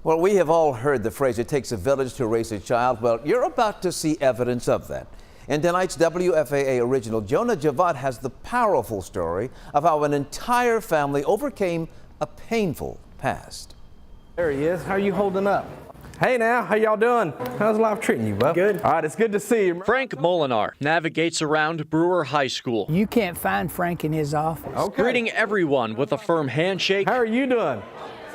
Well, we have all heard the phrase, it takes a village to raise a child. Well, you're about to see evidence of that. In tonight's WFAA original, Jonah Javad has the powerful story of how an entire family overcame a painful past. There he is. How are you holding up? Hey now, how y'all doing? How's life treating you, bub? Good. All right, it's good to see you. Frank Molinar navigates around Brewer High School, You can't find Frank in his office. Okay. greeting everyone with a firm handshake How are you doing?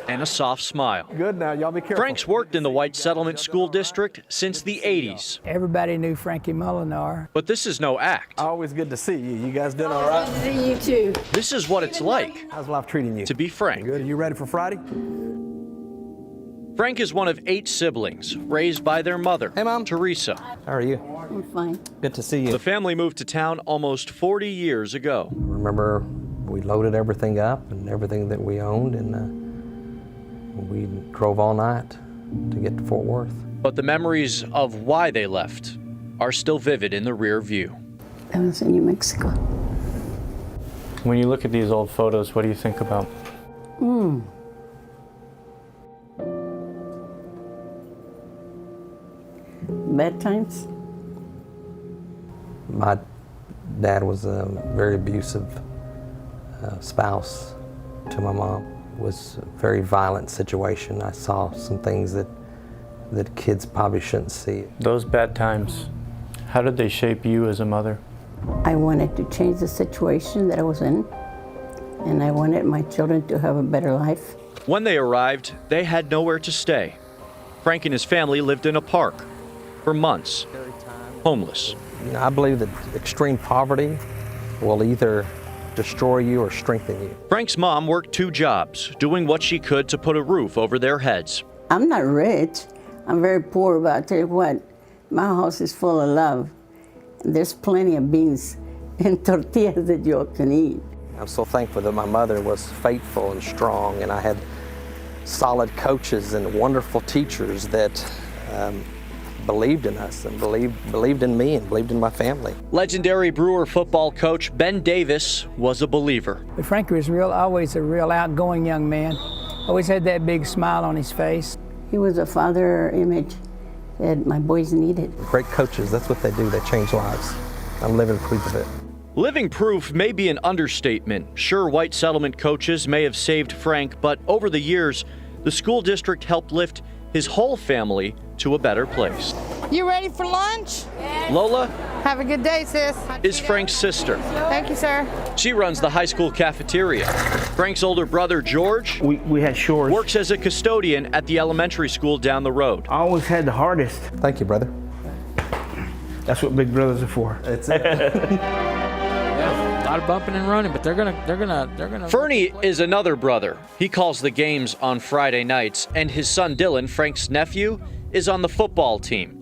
and a soft smile. Good now, y'all be careful. Frank's worked in the White Settlement School District since the 80s, Everybody knew Frankie Molinar. but this is no act. Always good to see you. You guys doing all right? See you too. This is what it's like How's life treating you? to be Frank. Good. Are you ready for Friday? Frank is one of 8 siblings, raised by their mother, Hey, Mom. Teresa. How are you? I'm fine. Good to see The you. family moved to town almost 40 years ago. Remember, we loaded everything up and everything that we owned, and we drove all night to get to Fort Worth. But the memories of why they left are still vivid in the rear view. I was in New Mexico. When you look at these old photos, what do you think about? Bad times. My dad was a very abusive spouse to my mom. It was a very violent situation. I saw some things that kids probably shouldn't see. Those bad times, how did they shape you as a mother? I wanted to change the situation that I was in, and I wanted my children to have a better life. When they arrived, they had nowhere to stay. Frank and his family lived in a park for months, homeless. You know, I believe that extreme poverty will either destroy you or strengthen you. Frank's mom worked 2 jobs, doing what she could to put a roof over their heads. I'm not rich. I'm very poor, but I tell you what, my house is full of love. There's plenty of beans and tortillas that you all can eat. I'm so thankful that my mother was faithful and strong, and I had solid coaches and wonderful teachers that believed in us and believed in me and believed in my family. Legendary Brewer football coach Ben Davis was a believer. But Frankie was always a real outgoing young man. Always had that big smile on his face. He was a father image that my boys needed. Great coaches, that's what they do, they change lives. I'm living proof of it. Living proof may be an understatement. Sure, White Settlement coaches may have saved Frank, but over the years, the school district helped lift his whole family to a better place. You ready for lunch? Lola Have a good day, sis. is Frank's sister. Thank you, sir. She runs the high school cafeteria. Frank's older brother, George, We had chores. works as a custodian at the elementary school down the road. I always had the hardest. Thank you, brother. That's what big brothers are for. That's it. A lot of bumping and running, but they're gonna. Fernie is another brother. He calls the games on Friday nights, and his son Dylan, Frank's nephew, is on the football team.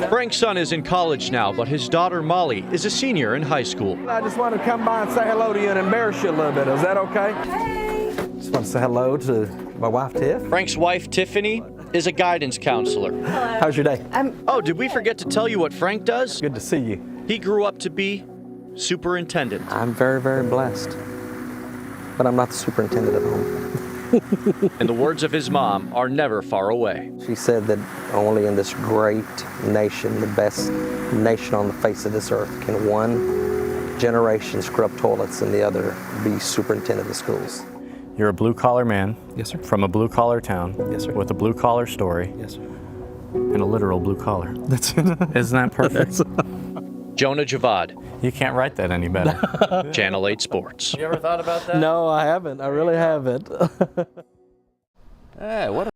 Frank's son is in college now, but his daughter Molly is a senior in high school. I just wanted to come by and say hello to you and embarrass you a little bit. Is that okay? Just want to say hello to my wife, Tiff. Frank's wife, Tiffany, is a guidance counselor. How's your day? Oh, did we forget to tell you what Frank does? Good to see you. He grew up to be superintendent. I'm very, very blessed, but I'm not the superintendent at home. And the words of his mom are never far away. She said that only in this great nation, the best nation on the face of this earth, can one generation scrub toilets and the other be superintendent of schools. You're a blue-collar man. Yes, sir. From a blue-collar town. Yes, sir. With a blue-collar story. Yes, sir. And a literal blue collar. That's it. Isn't that perfect? Jonah Javad, You can't write that any better. Channel 8 Sports. You ever thought about that? No, I haven't. I really haven't. Hey, what